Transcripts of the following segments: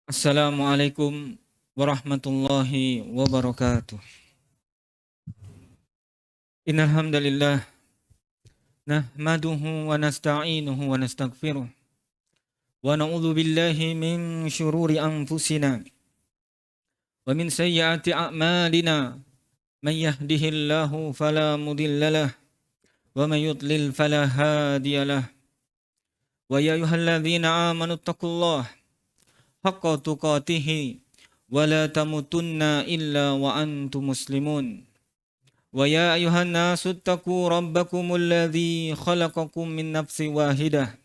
Assalamualaikum warahmatullahi wabarakatuh. Innal hamdalillah nahmaduhu wa nasta'inuhu wa nastaghfiruh wa na'udzu billahi min syururi anfusina wa min sayyiati a'malina. Man yahdihillahu fala mudhillalah wa man yudlil fala hadiyalah. Wa ya ayyuhalladzina amanu taqullaha haqqa tuqatih wa la tamutunna illa wa antum muslimun. Wa ya ayuhan nasu attaqu rabbakumul ladzi khalaqakum min nafsin wahidah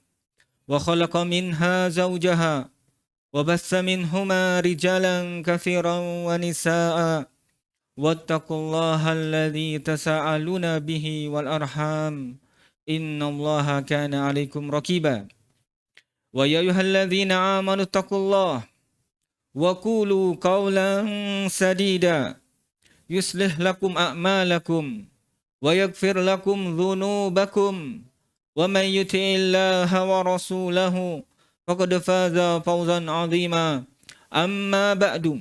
wa khalaqa minha zawjaha wa bassa minhuma rijalan katsiran wa nisaa'a wattaqullaha alladzi tasaaluna bihi wal arham innallaha kana 'alaikum raqiba. Wa ya ayyuhalladzina amanu taqullaha wa qulu qawlan sadida yuslih lakum a'malakum wa yaghfir lakum dhunubakum wa man yuti'illaha wa rasulahu faqad faza fawzan 'azima. Amma ba'du,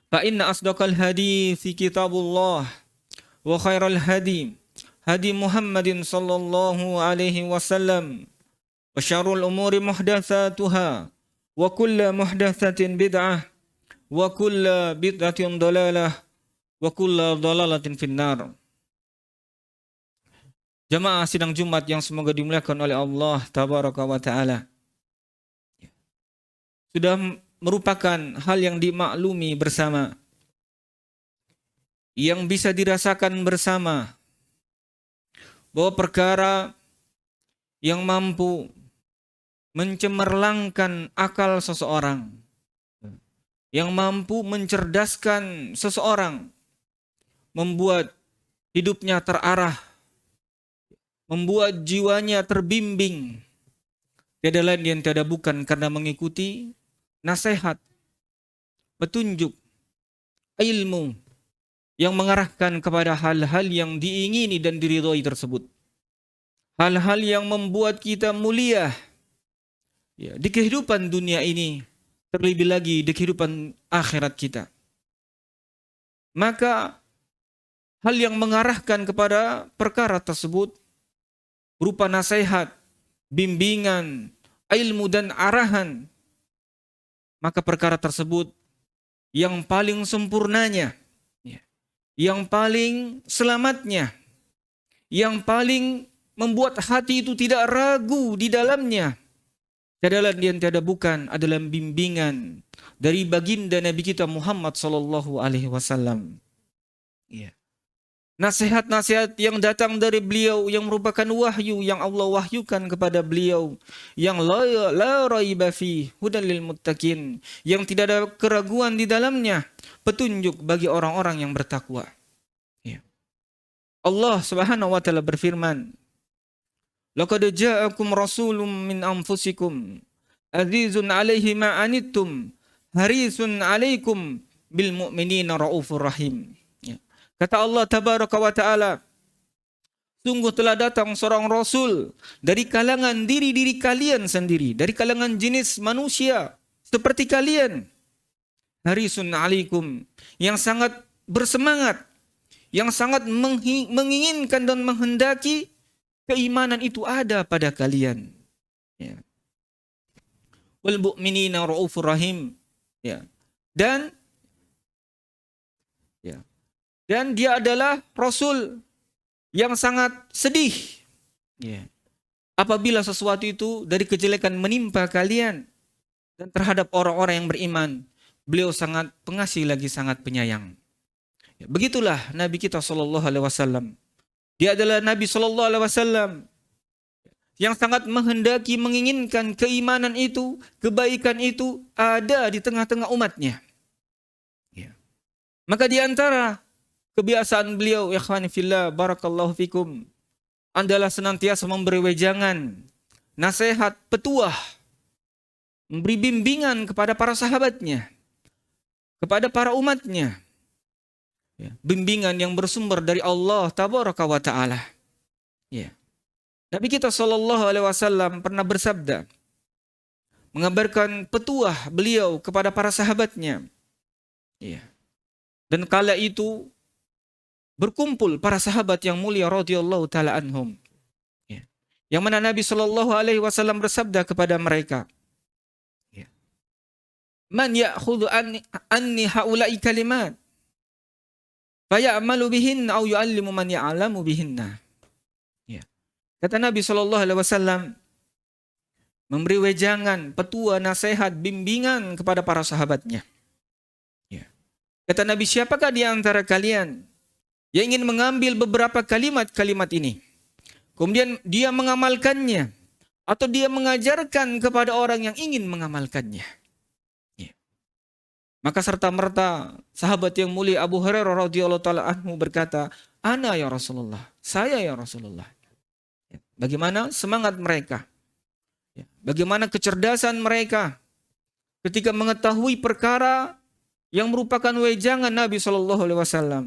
fa inna asdaqal hadithi kitabullah wa khairal hadi Muhammadin sallallahu alaihi wasallam wa syarrul umuri muhdatsatuha wa kullu muhdatsatin bid'ah wa kullu bid'atin dhalalah wa kullu dhalalatin finnar. Jamaah sidang Jumat yang semoga dimuliakan oleh Allah tabaraka wa taala. Sudah merupakan hal yang dimaklumi bersama, yang bisa dirasakan bersama, bahwa perkara yang mampu mencemerlangkan akal seseorang, yang mampu mencerdaskan seseorang, membuat hidupnya terarah, membuat jiwanya terbimbing, tiada lain yang tiada bukan karena mengikuti nasihat, petunjuk, ilmu yang mengarahkan kepada hal-hal yang diingini dan diridhoi tersebut. Hal-hal yang membuat kita mulia di kehidupan dunia ini, terlebih lagi di kehidupan akhirat kita. Maka hal yang mengarahkan kepada perkara tersebut berupa nasihat, bimbingan, ilmu dan arahan. Maka perkara tersebut yang paling sempurnanya, yang paling selamatnya, yang paling membuat hati itu tidak ragu di dalamnya, tiada lain yang tiada bukan adalah bimbingan dari baginda Nabi kita Muhammad sallallahu alaihi wasallam. Nasihat-nasihat yang datang dari beliau yang merupakan wahyu yang Allah wahyukan kepada beliau, yang la raiba fi hudan lil muttaqin, yang tidak ada keraguan di dalamnya, petunjuk bagi orang-orang yang bertakwa. Allah Subhanahu wa taala berfirman, laqad ja'akum rasulun min anfusikum azizun 'alaihi ma anittum harisun 'alaikum bil mu'minina raufur rahim. Kata Allah tabaraka wa ta'ala, sungguh telah datang seorang rasul dari kalangan diri-diri kalian sendiri, dari kalangan jenis manusia seperti kalian. Harisun 'alaikum, yang sangat bersemangat, yang sangat menginginkan dan menghendaki keimanan itu ada pada kalian. Wal mu'minina raufur rahim. Dan dia adalah Rasul yang sangat sedih apabila sesuatu itu dari kejelekan menimpa kalian. Dan terhadap orang-orang yang beriman, beliau sangat pengasih lagi sangat penyayang. Begitulah Nabi kita sallallahu alaihi wasallam. Dia adalah Nabi sallallahu alaihi wasallam yang sangat menghendaki, menginginkan keimanan itu, kebaikan itu ada di tengah-tengah umatnya. Maka di antara kebiasaan beliau, ikhwani fillah, barakallahu fikum, adalah senantiasa memberi wejangan, nasihat, petuah, memberi bimbingan kepada para sahabatnya, kepada para umatnya. Bimbingan yang bersumber dari Allah tabaraka wa ta'ala. Nabi kita sallallahu alaihi wasallam pernah bersabda, mengabarkan petuah beliau kepada para sahabatnya. Ya. Dan kala itu berkumpul para sahabat yang mulia radhiyallahu taala anhum. Ya. Yang mana Nabi sallallahu alaihi wasallam bersabda kepada mereka, ya. Man ya'khudhu anni haula'i kalimat fayamalu bihinna aw yu'allimu man ya'lamu bihinna. Ya. Kata Nabi sallallahu alaihi wasallam, memberi wejangan, petua, nasihat, bimbingan kepada para sahabatnya. Ya. Kata Nabi, siapakah di antara kalian yang ingin mengambil beberapa kalimat-kalimat ini, kemudian dia mengamalkannya, atau dia mengajarkan kepada orang yang ingin mengamalkannya. Ya. Maka serta-merta sahabat yang mulia Abu Hurairah radhiyallahu taala anhu berkata, "Ana ya Rasulullah, saya ya Rasulullah." Ya. Bagaimana semangat mereka? Ya. Bagaimana kecerdasan mereka ketika mengetahui perkara yang merupakan wejangan Nabi Shallallahu Alaihi Wasallam,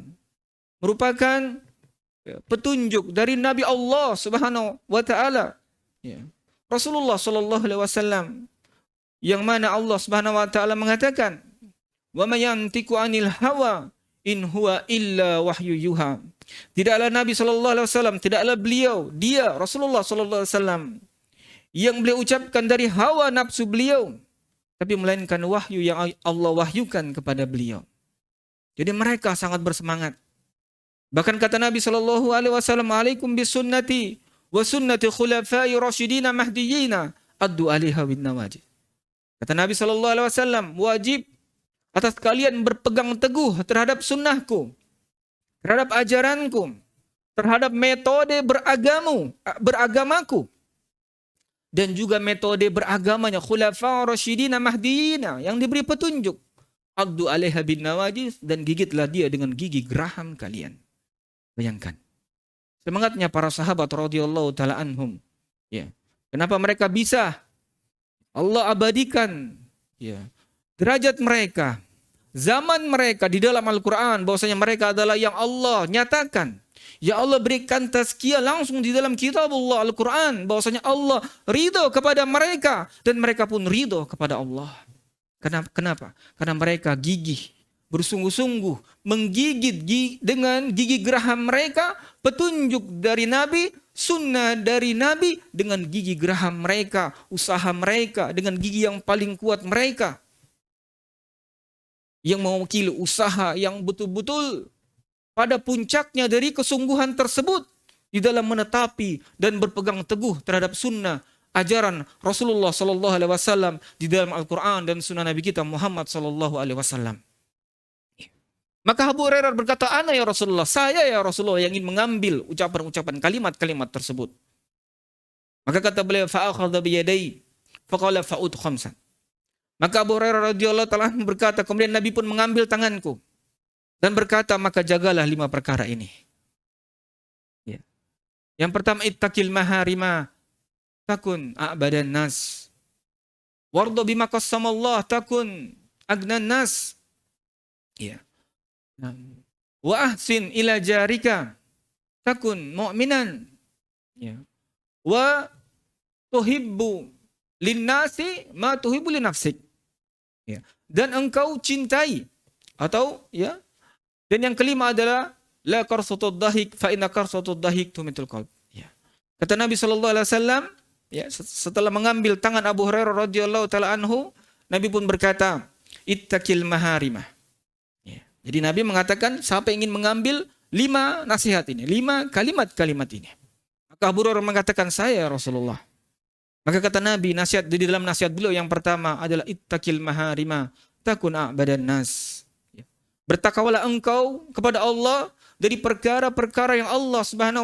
merupakan petunjuk dari Nabi Allah Subhanahu Wa Taala. Ya. Rasulullah Shallallahu Alaihi Wasallam yang mana Allah Subhanahu Wa Taala mengatakan, "Wa may yantiqu 'anil hawa in huwa illa wahyu yuha." Tidaklah Nabi Shallallahu Alaihi Wasallam, tidaklah beliau, dia Rasulullah Shallallahu Alaihi Wasallam yang beliau ucapkan dari hawa nafsu beliau, tapi melainkan wahyu yang Allah wahyukan kepada beliau. Jadi mereka sangat bersemangat. Bahkan kata Nabi sallallahu alaihi wasallam, "Alaikum bisunnati wa sunnati khulafai rasyidin mahdiyyin addu 'alaiha bin nawajid." Kata Nabi sallallahu alaihi wasallam, wajib atas kalian berpegang teguh terhadap sunnahku, terhadap ajaranku, terhadap metode beragamaku, dan juga metode beragamanya khulafa rasyidina mahdiyina yang diberi petunjuk. Addu 'alaiha bin nawajis, dan gigitlah dia dengan gigi geraham kalian. Bayangkan semangatnya para sahabat radhiyallahu taala anhum. Ya. Kenapa mereka bisa Allah abadikan ya derajat mereka, zaman mereka di dalam Al-Qur'an, bahwasanya mereka adalah yang Allah nyatakan. Ya Allah berikan tazkiyah langsung di dalam kitabullah Al-Quran, bahwasanya Allah ridho kepada mereka dan mereka pun ridho kepada Allah. Kenapa? Karena mereka gigih, bersungguh-sungguh menggigit dengan gigi geraham mereka petunjuk dari Nabi, sunnah dari Nabi, dengan gigi geraham mereka, usaha mereka, dengan gigi yang paling kuat mereka, yang mewakili usaha yang betul-betul pada puncaknya dari kesungguhan tersebut di dalam menetapi dan berpegang teguh terhadap sunnah ajaran Rasulullah Sallallahu Alaihi Wasallam di dalam Al-Quran dan sunnah Nabi kita Muhammad Sallallahu Alaihi Wasallam. Maka Abu Hurairah berkata, "Ana ya Rasulullah, saya ya Rasulullah yang ingin mengambil ucapan-ucapan kalimat-kalimat tersebut." Maka kata beliau, "Fa'akhadha biyadai faqala fa'ud khamsan." Maka Abu Hurairah radhiyallahu taala berkata, kemudian Nabi pun mengambil tanganku dan berkata, maka jagalah 5 perkara ini. Ya. Yang pertama, ittaqil maharima takun a'badan nas. Wardo bima qassamallah takun agnan nas. Ya. Wa ahsin ila jarika takun mu'minan. Ya. Wa tuhibbu linnasi ma tuhibbu li nafsik. Ya. Dan engkau cintai atau ya. Dan yang kelima adalah la qarsatud dahik fa inna qarsatud dahik tumitul qalb. Ya. Kata Nabi sallallahu alaihi wasallam, ya, setelah mengambil tangan Abu Hurairah radhiyallahu taala anhu, Nabi pun berkata, "Ittaqil maharimah." Ya. Jadi Nabi mengatakan, siapa yang ingin mengambil 5 nasihat ini, 5 kalimat-kalimat ini. Maka Abu Hurairah mengatakan, "Saya ya Rasulullah." Maka kata Nabi, nasihat di dalam nasihat beliau yang pertama adalah ittaqil maharimah takun a'badan nas. Bertakwalah engkau kepada Allah dari perkara-perkara yang Allah Subhanahu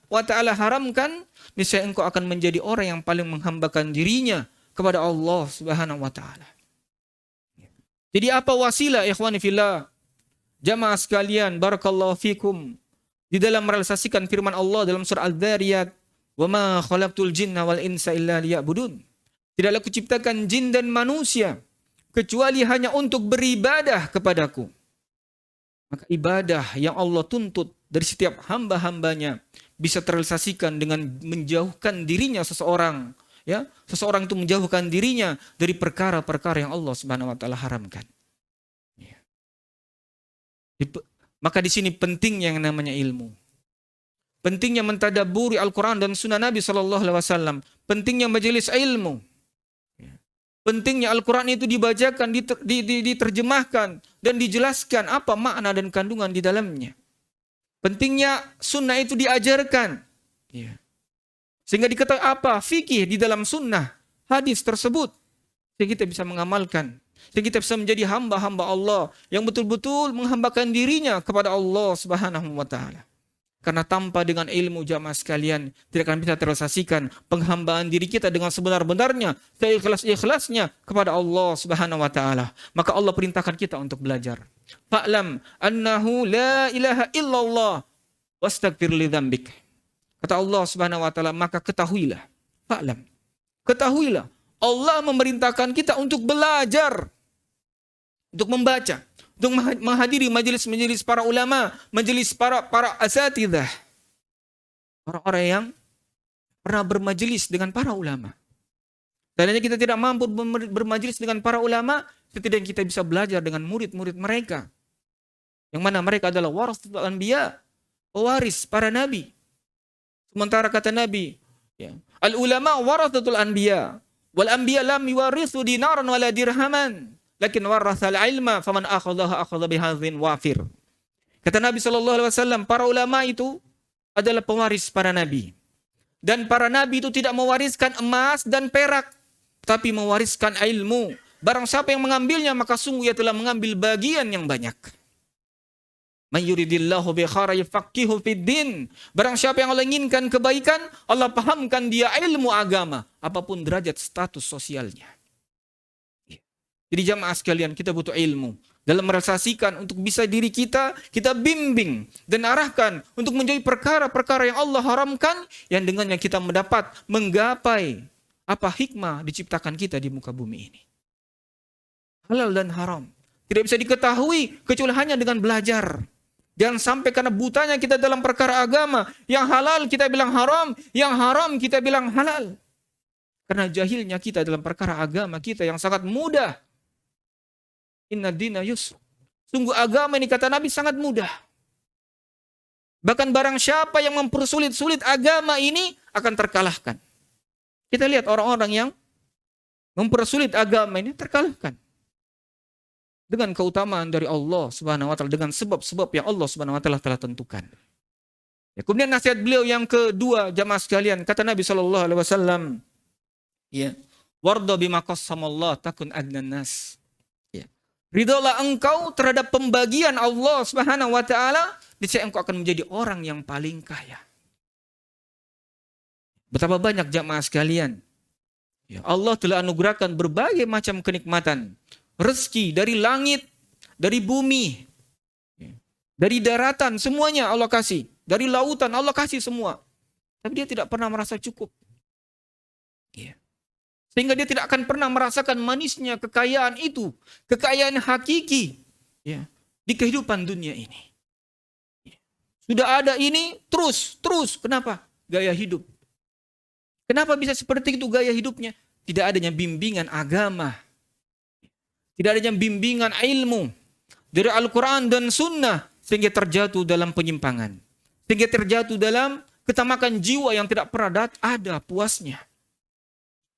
wa taala haramkan, niscaya engkau akan menjadi orang yang paling menghambakan dirinya kepada Allah Subhanahu wa taala. Jadi apa wasilah ikhwani fillah, jamaah sekalian, barakallahu fikum, di dalam merealisasikan firman Allah dalam surah Al-Dzariyat, "Wa ma khalaqtul jinna wal insa illa liya'budun." Tidaklah kuciptakan jin dan manusia kecuali hanya untuk beribadah kepadaku. Maka ibadah yang Allah tuntut dari setiap hamba-hambanya bisa terrealisasikan dengan menjauhkan dirinya seseorang ya, seseorang itu menjauhkan dirinya dari perkara-perkara yang Allah Subhanahu wa taala haramkan. Ya. Maka di sini pentingnya yang namanya ilmu. Pentingnya mentadabburi Al-Quran dan Sunnah Nabi SAW. Pentingnya majelis ilmu. Pentingnya Al-Quran itu dibacakan, diterjemahkan, dan dijelaskan apa makna dan kandungan di dalamnya. Pentingnya sunnah itu diajarkan. Sehingga diketahui apa fikih di dalam sunnah, hadis tersebut. Sehingga kita bisa mengamalkan. Sehingga kita bisa menjadi hamba-hamba Allah yang betul-betul menghambakan dirinya kepada Allah Subhanahu wa taala. Karena tanpa dengan ilmu jamaah sekalian tidak akan bisa terrealisasikan penghambaan diri kita dengan sebenar-benarnya, seikhlas-ikhlasnya kepada Allah Subhanahu wa taala. Maka Allah perintahkan kita untuk belajar. Fa'lam annahu la ilaha illallah wastaghfir li dzambik. Kata Allah Subhanahu wa taala, maka ketahuilah. Fa'lam. Ketahuilah, Allah memerintahkan kita untuk belajar, untuk membaca, untuk menghadiri majelis-majelis para ulama, majelis para asatidzah. Orang-orang yang pernah bermajelis dengan para ulama. Seandainya kita tidak mampu bermajelis dengan para ulama, setidaknya kita bisa belajar dengan murid-murid mereka. Yang mana mereka adalah warasatul anbiya, pewaris para nabi. Sementara kata Nabi, ya, al-ulama warasatul anbiya, wal anbiya lam yuwarithu dinaran wala dirhaman. Lakin warasal ilma faman akhadhaha akhadha bihadzin wafir. Kata Nabi SAW, para ulama itu adalah pewaris para nabi. Dan para nabi itu tidak mewariskan emas dan perak, tapi mewariskan ilmu. Barang siapa yang mengambilnya, maka sungguh ia telah mengambil bagian yang banyak. Man yuridillahu bi khairin yufaqihu fid din. Barang siapa yang Allah inginkan kebaikan, Allah pahamkan dia ilmu agama, apapun derajat status sosialnya. Jadi jamaah sekalian, kita butuh ilmu dalam merealisasikan untuk bisa diri kita bimbing dan arahkan untuk menjauhi perkara-perkara yang Allah haramkan, yang dengannya kita menggapai apa hikmah diciptakan kita di muka bumi ini. Halal dan haram tidak bisa diketahui kecuali hanya dengan belajar. Jangan sampai karena butanya kita dalam perkara agama, yang halal kita bilang haram, yang haram kita bilang halal. Karena jahilnya kita dalam perkara agama kita yang sangat mudah. Inna dina yusr. Sungguh agama ini kata Nabi sangat mudah. Bahkan barang siapa yang mempersulit-sulit agama ini akan terkalahkan. Kita lihat orang-orang yang mempersulit agama ini terkalahkan. Dengan keutamaan dari Allah Subhanahu wa taala, dengan sebab-sebab yang Allah Subhanahu wa taala telah tentukan. Ya, kemudian nasihat beliau yang kedua, jamaah sekalian, kata Nabi sallallahu alaihi wasallam, ya, warda bima qassamallah takun agnan nas. Ridholah engkau terhadap pembagian Allah Subhanahu wa taala, niscaya engkau akan menjadi orang yang paling kaya. Betapa banyak jamaah sekalian. Ya, Allah telah anugerahkan berbagai macam kenikmatan, rezeki dari langit, dari bumi, dari daratan, semuanya Allah kasih. Dari lautan Allah kasih semua. Tapi dia tidak pernah merasa cukup. Ya. Sehingga dia tidak akan pernah merasakan manisnya kekayaan itu. Kekayaan hakiki, ya, di kehidupan dunia ini. Ya. Sudah ada ini, terus. Kenapa? Gaya hidup. Kenapa bisa seperti itu gaya hidupnya? Tidak adanya bimbingan agama. Tidak adanya bimbingan ilmu dari Al-Quran dan Sunnah. Sehingga terjatuh dalam penyimpangan. Sehingga terjatuh dalam ketamakan jiwa yang tidak pernah ada puasnya.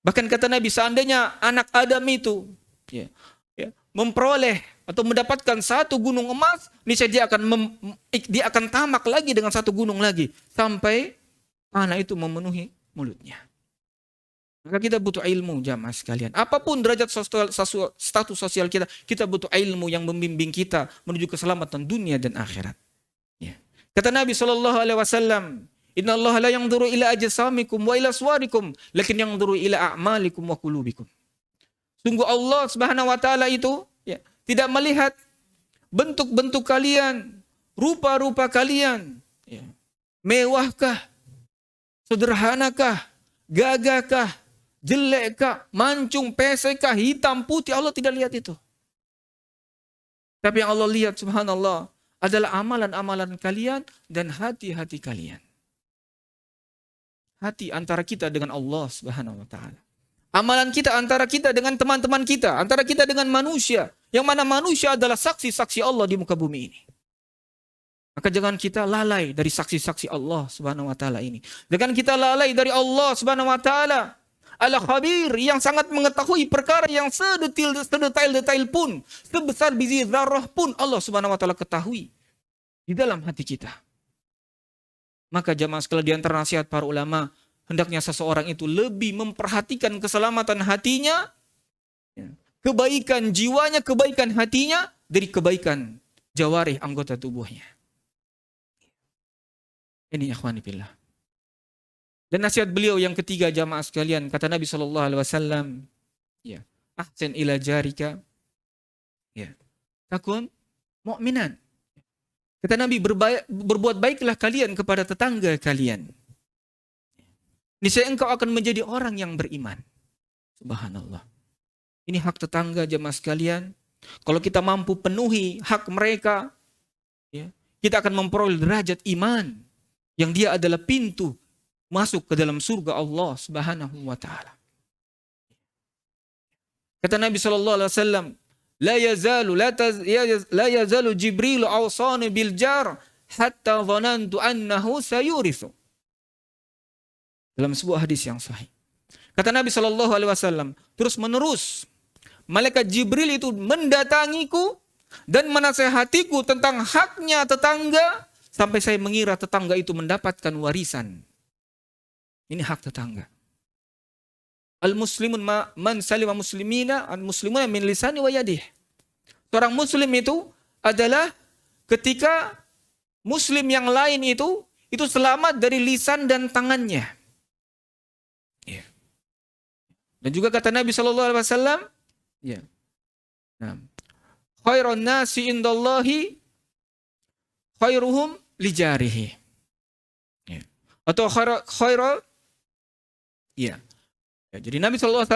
Bahkan kata Nabi, seandainya anak Adam itu memperoleh atau mendapatkan satu gunung emas, niscaya dia akan tamak lagi dengan satu gunung lagi sampai anak itu memenuhi mulutnya. Maka kita butuh ilmu jamaah sekalian. Apapun derajat status sosial kita, kita butuh ilmu yang membimbing kita menuju keselamatan dunia dan akhirat. Ya. Kata Nabi SAW, Inna Allah la yanzuru ila ajsamikum wa ila suwarikum, lakin yanzuru ila a'malikum wa qulubikum. Sungguh Allah Subhanahu wa taala itu tidak melihat bentuk-bentuk kalian, rupa-rupa kalian, mewahkah, sederhanakah, gagahkah, jelekkah, mancung, pesekah, hitam, putih, Allah tidak lihat itu. Tapi yang Allah lihat subhanallah adalah amalan-amalan kalian dan hati-hati kalian. hati antara kita dengan Allah Subhanahu wa taala. Amalan kita antara kita dengan teman-teman kita, antara kita dengan manusia, yang mana manusia adalah saksi-saksi Allah di muka bumi ini. Maka jangan kita lalai dari saksi-saksi Allah Subhanahu wa taala ini. Jangan kita lalai dari Allah Subhanahu wa taala. Al-Khabir yang sangat mengetahui perkara yang sedetail-detail pun, sebesar biji zarrah pun Allah Subhanahu wa taala ketahui di dalam hati kita. Maka jamaah sekalian, di antara nasihat para ulama, hendaknya seseorang itu lebih memperhatikan keselamatan hatinya, kebaikan jiwanya, kebaikan hatinya, dari kebaikan jawarih anggota tubuhnya. Ini ikhwani fillah. Dan nasihat beliau yang ketiga jamaah sekalian, kata Nabi SAW, ya, ahsin ila jarika, ya, takun mu'minan. Kata Nabi, berbuat baiklah kalian kepada tetangga kalian. Niscaya engkau akan menjadi orang yang beriman. Subhanallah. Ini hak tetangga jemaah sekalian. Kalau kita mampu penuhi hak mereka, ya, kita akan memperoleh derajat iman, yang dia adalah pintu masuk ke dalam surga Allah Subhanahu wa taala. Kata Nabi sallallahu alaihi wasallam, la yazalu Jibril awsani bil jar hatta dhanantu annahu sayurithu. Dalam sebuah hadis yang sahih. Kata Nabi sallallahu alaihi wasallam, terus menerus malaikat Jibril itu mendatangiku dan menasehatiku tentang haknya tetangga sampai saya mengira tetangga itu mendapatkan warisan. Ini hak tetangga. Al-muslimun man salima muslimina al-muslimuna min lisani wa yadih. Seorang muslim itu adalah ketika muslim yang lain itu selamat dari lisan dan tangannya. Ya. Dan juga kata Nabi sallallahu alaihi wasallam, ya. Nah, khairun nasi indallahi khairuhum lijarihi. Ya. Atau khairu ya. Ya, jadi Nabi SAW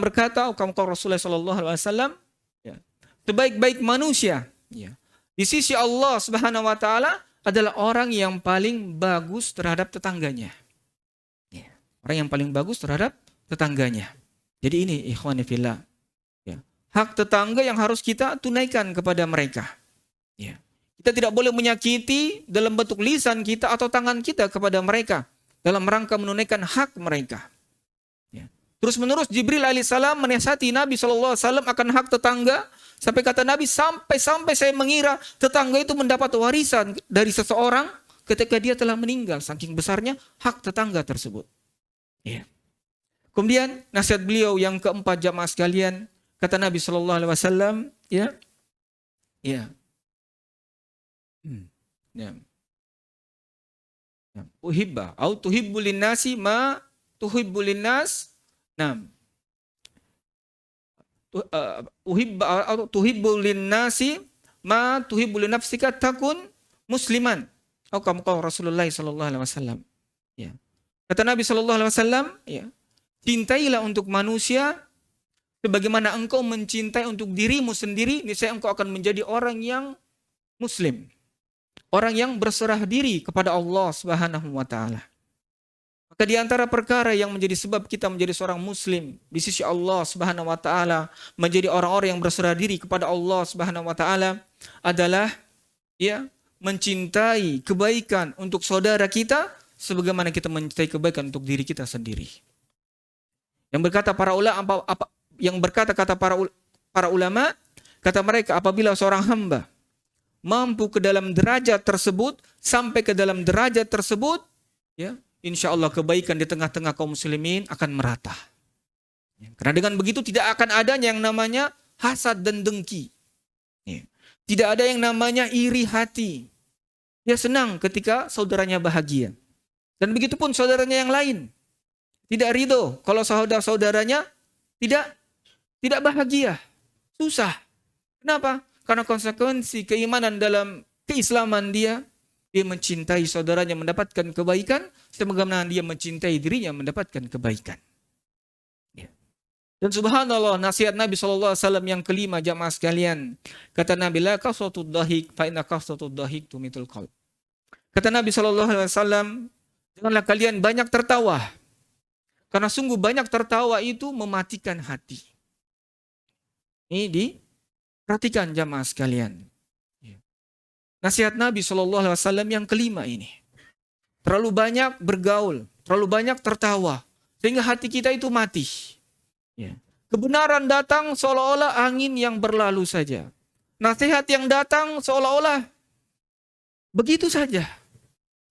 berkata, kamu Rasulullah SAW, ya, sebaik-baik manusia, ya, di sisi Allah Subhanahu Wa Taala adalah orang yang paling bagus terhadap tetangganya. Ya, orang yang paling bagus terhadap tetangganya. Jadi ini ikhwani fillah, ya, hak tetangga yang harus kita tunaikan kepada mereka. Ya, kita tidak boleh menyakiti dalam bentuk lisan kita atau tangan kita kepada mereka dalam rangka menunaikan hak mereka. Terus menerus Jibril alaihissalam menasihati Nabi SAW akan hak tetangga. Sampai kata Nabi, sampai saya mengira tetangga itu mendapat warisan dari seseorang ketika dia telah meninggal. Saking besarnya hak tetangga tersebut. Ya. Kemudian nasihat beliau yang keempat jamaah sekalian. Kata Nabi SAW, ya. Ya. Ya. Uhibba au tuhibbu linnasi ma tuhibbu linnas. Nah, tuhibbu linnasi ma tuhibbu linafsika takun musliman. Atau kamu Rasulullah sallallahu alaihi wasallam. Ya. Kata Nabi sallallahu alaihi wasallam, ya. Cintailah untuk manusia sebagaimana engkau mencintai untuk dirimu sendiri, niscaya engkau akan menjadi orang yang muslim. Orang yang berserah diri kepada Allah Subhanahu wa taala. Maka di antara perkara yang menjadi sebab kita menjadi seorang muslim di sisi Allah Subhanahu wa taala, menjadi orang-orang yang berserah diri kepada Allah Subhanahu wa taala adalah, ya, mencintai kebaikan untuk saudara kita sebagaimana kita mencintai kebaikan untuk diri kita sendiri. Yang berkata para ulama, kata mereka, apabila seorang hamba mampu ke dalam derajat tersebut, sampai ke dalam derajat tersebut, ya, insya Allah kebaikan di tengah-tengah kaum muslimin akan merata. Karena dengan begitu tidak akan adanya yang namanya hasad dan dengki. Tidak ada yang namanya iri hati. Dia senang ketika saudaranya bahagia. Dan begitu pun saudaranya yang lain. Tidak ridho kalau saudara-saudaranya tidak bahagia. Susah. Kenapa? Karena konsekuensi keimanan dalam keislaman dia mencintai saudaranya mendapatkan kebaikan, sebagaimana dia mencintai dirinya mendapatkan kebaikan. Ya. Dan subhanallah, nasihat Nabi SAW yang kelima jamaah sekalian. Kata Nabi, la kasratud dahik fa inna kasratud dahik tumitul qalb. Kata Nabi SAW, Janganlah kalian banyak tertawa. Karena sungguh banyak tertawa itu mematikan hati. Ini diperhatikan jamaah sekalian. Nasihat Nabi SAW yang kelima ini. Terlalu banyak bergaul, terlalu banyak tertawa. Sehingga hati kita itu mati. Kebenaran datang seolah-olah angin yang berlalu saja. Nasihat yang datang seolah-olah begitu saja.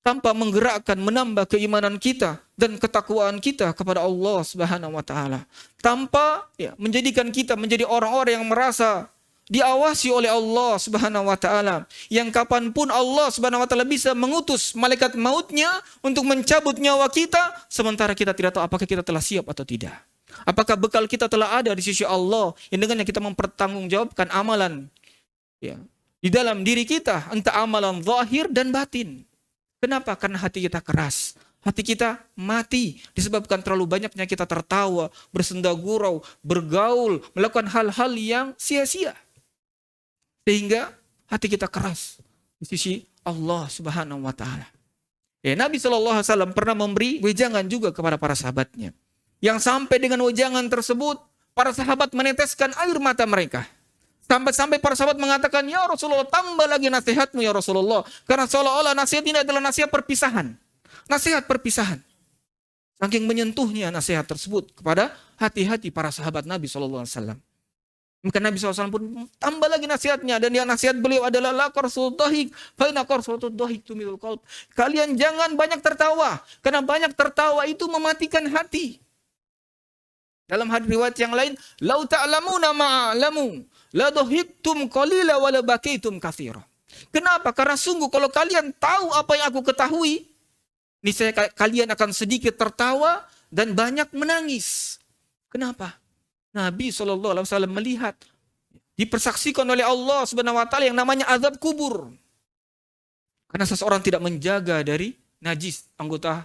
Tanpa menggerakkan, menambah keimanan kita dan ketakwaan kita kepada Allah Subhanahu wa taala. Tanpa menjadikan kita menjadi orang-orang yang merasa diawasi oleh Allah Subhanahu wa taala. Yang kapanpun Allah Subhanahu wa taala bisa mengutus malaikat mautnya untuk mencabut nyawa kita, sementara kita tidak tahu apakah kita telah siap atau tidak. Apakah bekal kita telah ada di sisi Allah yang dengannya kita mempertanggungjawabkan amalan di dalam diri kita, entah amalan zahir dan batin. Kenapa? Karena hati kita keras. Hati kita mati disebabkan terlalu banyaknya kita tertawa, bersenda gurau, bergaul, melakukan hal-hal yang sia-sia. Sehingga hati kita keras di sisi Allah Subhanahu wa taala. Nabi SAW pernah memberi wejangan juga kepada para sahabatnya. Yang sampai dengan wejangan tersebut, para sahabat meneteskan air mata mereka. Sampai para sahabat mengatakan, ya Rasulullah, tambah lagi nasihatmu ya Rasulullah. Karena seolah-olah nasihat ini adalah nasihat perpisahan. Nasihat perpisahan. Saking menyentuhnya nasihat tersebut kepada hati-hati para sahabat Nabi SAW. Maka Nabi SAW pun tambah lagi nasihatnya. Dan yang nasihat beliau adalah, la qarsul dhahik, fa inna qarsul dhahik tumilul qalb. Kalian jangan banyak tertawa. Karena banyak tertawa itu mematikan hati. Dalam hadis riwayat yang lain, lau ta'lamuna ma'alamu, la dhahiktum qalila wa la bakaitum katsira. Kenapa? Karena sungguh kalau kalian tahu apa yang aku ketahui, niscaya kalian akan sedikit tertawa dan banyak menangis. Kenapa? Nabi SAW melihat, dipersaksikan oleh Allah Subhanahu wa taala yang namanya azab kubur. Karena seseorang tidak menjaga dari najis anggota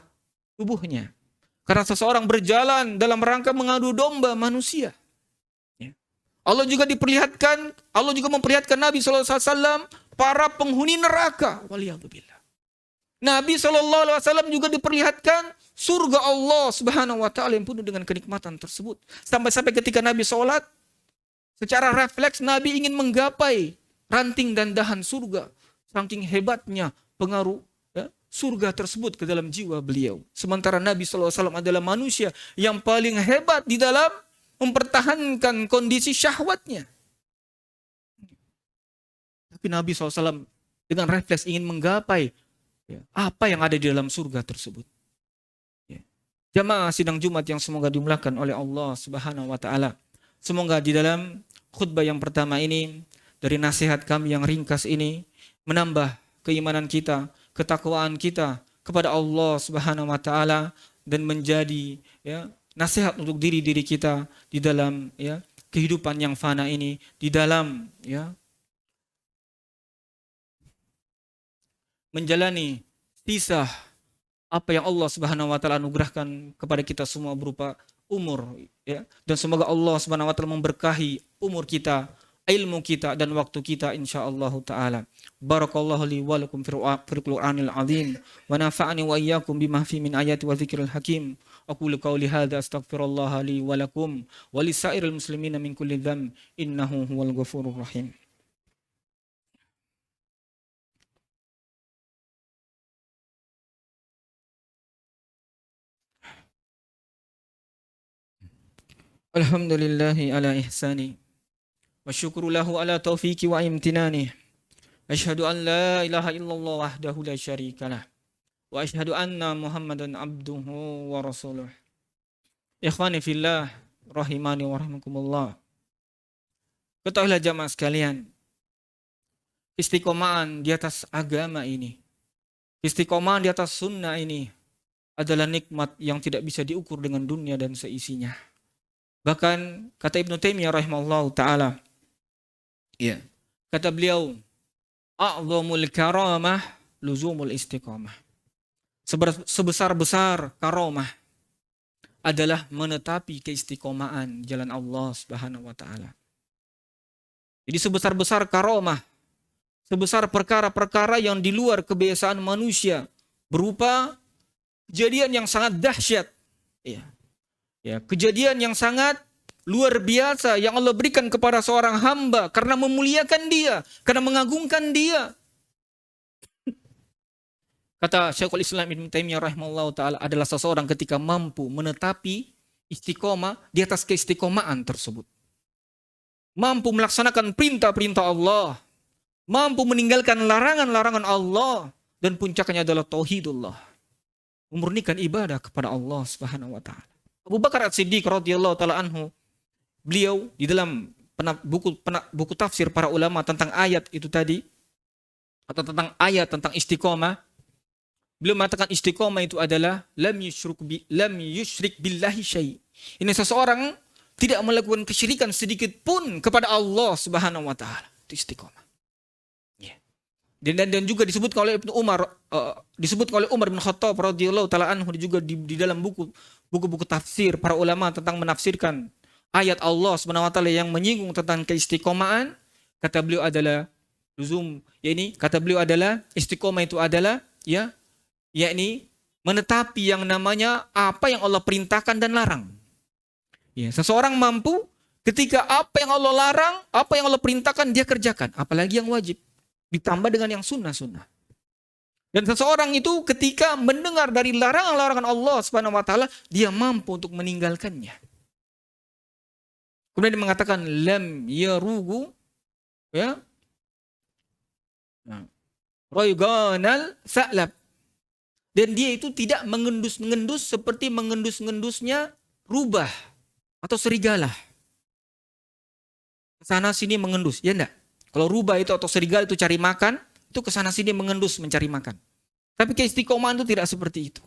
tubuhnya. Karena seseorang berjalan dalam rangka mengadu domba manusia. Allah juga memperlihatkan Nabi SAW para penghuni neraka. Waliyadzubillah. Nabi SAW juga diperlihatkan surga Allah Subhanahu wa taala yang penuh dengan kenikmatan tersebut. Sampai-sampai ketika Nabi sholat, secara refleks Nabi ingin menggapai ranting dan dahan surga. Saking hebatnya pengaruh surga tersebut ke dalam jiwa beliau. Sementara Nabi SAW adalah manusia yang paling hebat di dalam mempertahankan kondisi syahwatnya. Tapi Nabi SAW dengan refleks ingin menggapai apa yang ada di dalam surga tersebut. Jamaah sidang Jumat yang semoga dimuliakan oleh Allah Subhanahu wa taala. Semoga di dalam khutbah yang pertama ini, dari nasihat kami yang ringkas ini, menambah keimanan kita, ketakwaan kita kepada Allah Subhanahu wa taala, dan menjadi nasihat untuk diri-diri kita di dalam kehidupan yang fana ini, di dalam menjalani sisa apa yang Allah Subhanahu wa taala anugerahkan kepada kita semua berupa umur, dan semoga Allah Subhanahu wa taala memberkahi umur kita, ilmu kita dan waktu kita insyaallah taala. Barakallahu li wa lakum fil Qur'anil azim wa nafa'ani wa iyyakum bima fi min ayati wa dzikril hakim. Aqulu qawli hadza astaghfirullah li wa lakum wa lisairil muslimina min kulli dzamb innahu huwal ghafurur rahim. Alhamdulillahi ala ihsani wa syukru lahu ala taufiqi wa imtinani. Asyhadu an la ilaha illallah wahdahu la syarikalah wa asyhadu anna Muhammadan abduhu wa rasuluh. Ikhwani fillah rahimani wa rahimakumullah. Ketahuilah jamaah sekalian, istiqomahan di atas agama ini, istiqomahan di atas sunnah ini adalah nikmat yang tidak bisa diukur dengan dunia dan seisinya. Bahkan kata Ibnu Taimiyah rahimahullah ta'ala, kata beliau, a'zamul karamah luzumul istiqamah. Sebesar-besar karamah adalah menetapi keistiqomahan jalan Allah Subhanahu wa taala. Jadi sebesar-besar karamah, sebesar perkara-perkara yang di luar kebiasaan manusia, berupa kejadian yang sangat dahsyat. Ya. Ya, kejadian yang sangat luar biasa yang Allah berikan kepada seorang hamba karena memuliakan dia, karena mengagungkan dia. Kata Syekhul Islam Ibnu Taimiyah rahimahullah taala adalah seseorang ketika mampu menetapi istiqomah di atas keistiqomahan tersebut. Mampu melaksanakan perintah-perintah Allah, mampu meninggalkan larangan-larangan Allah, dan puncaknya adalah tauhidullah. Memurnikan ibadah kepada Allah Subhanahu wa taala. Abu Bakar As-Siddiq radhiyallahu taala anhu, beliau di dalam buku tafsir para ulama tentang ayat itu tadi, atau tentang ayat tentang istiqomah, beliau mengatakan istiqomah itu adalah lam yusyrik billahi syai'. Ini seseorang tidak melakukan kesyirikan sedikit pun kepada Allah Subhanahu wa taala. Itu istiqomah. Yeah. Dan juga disebutkan oleh Ibnu Umar, disebutkan oleh Umar bin Khattab radhiyallahu taala anhu juga di dalam buku-buku tafsir para ulama tentang menafsirkan ayat Allah Subhanahu wa taala yang menyinggung tentang keistiqomahan. Kata beliau adalah kata beliau adalah istiqomah itu adalah yakni menetapi yang namanya apa yang Allah perintahkan dan larang. Ya, seseorang mampu ketika apa yang Allah larang, apa yang Allah perintahkan dia kerjakan, apalagi yang wajib, ditambah dengan yang sunnah-sunnah. Dan seseorang itu ketika mendengar dari larangan-larangan Allah Subhanahu wa taala, dia mampu untuk meninggalkannya. Kemudian dia mengatakan lam yarugu royganal sa'lab. Dan dia itu tidak mengendus-ngendus seperti mengendus-ngendusnya rubah atau serigala. Kesana sini mengendus, ya enggak? Kalau rubah itu atau serigala itu cari makan, itu kesana sini mengendus mencari makan. Tapi keistiqomahan itu tidak seperti itu.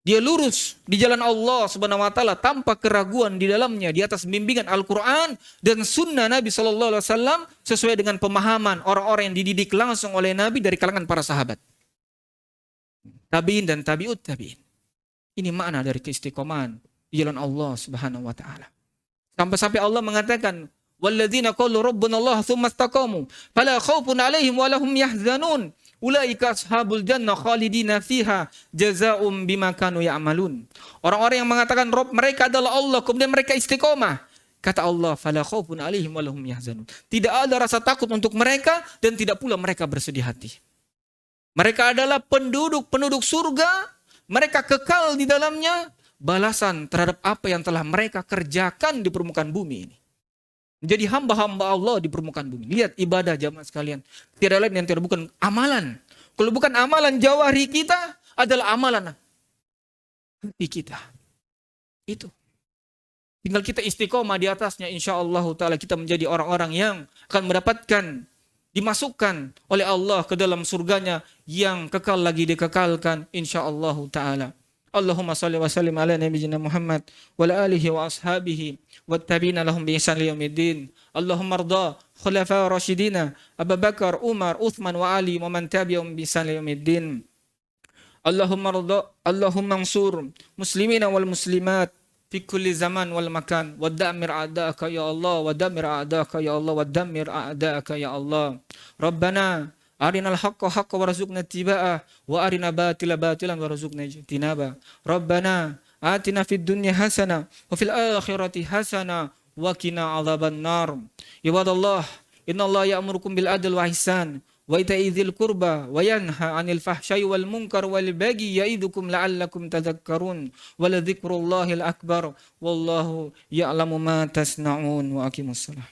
Dia lurus di jalan Allah Subhanahu wa taala tanpa keraguan di dalamnya, di atas bimbingan Al-Qur'an dan sunnah Nabi sallallahu alaihi wasallam sesuai dengan pemahaman orang-orang yang dididik langsung oleh Nabi dari kalangan para sahabat. Tabi'in dan tabi'ut tabi'in. Ini makna dari keistiqomahan di jalan Allah Subhanahu wa taala. Sampai-sampai Allah mengatakan, "Walladzina qalu rabbuna Allah tsumma istaqamu, fala khaufun 'alaihim wa lahum yahzanun. Ulaika ashabul jannah khalidina fiha jazaa'um bima kanu ya'malun." Orang-orang yang mengatakan Rabb mereka adalah Allah, kemudian mereka istiqomah. Kata Allah, "Fala khaufun 'alaihim wa lahum yahzanun." Tidak ada rasa takut untuk mereka dan tidak pula mereka bersedih hati. Mereka adalah penduduk surga, mereka kekal di dalamnya, balasan terhadap apa yang telah mereka kerjakan di permukaan bumi ini. Menjadi hamba-hamba Allah di permukaan bumi. Lihat ibadah jamaah sekalian. Tidak lain yang tidak bukan amalan. Kalau bukan amalan jawari kita, adalah amalan hati kita. Itu. Tinggal kita istiqomah di atasnya. InsyaAllah ta'ala kita menjadi orang-orang yang akan mendapatkan, dimasukkan oleh Allah ke dalam surganya yang kekal lagi dikekalkan. InsyaAllah ta'ala. Allahumma salli wa sallim ala nabiyyina Muhammad wa ala alihi wa ashabihi wa tabi'ina lahum bi ihsan liyaumiddin. Allahumma arda khulafa rasyidina Abu Bakar, Umar, Uthman wa Ali wa man tabi'ahum bi ihsan liyaumiddin. Allahumma ansur muslimina wal muslimat fi kulli zaman wal makan wa damir a'da'aka ya Allah wa damir a'da'aka ya Allah wa damir a'da'aka ya Allah. Rabbana arinal haqqa haqqa warzuqna ittiba'ah wa arina batila batilan warzuqna ijtinaba. Rabbana atina fid dunya hasanah wa fil akhirati hasanah wa qina adzaban nar. Ibadallah, innallaha ya'murukum bil adli wa ihsan wa ita'i dzil qurba wa yanha 'anil fahsya'i wal munkar wal baghi ya'idukum la'allakum tadhakkarun. Wa la dzikrullahil akbar wallahu ya'lamu ma tasna'un. Wa aqimussalah.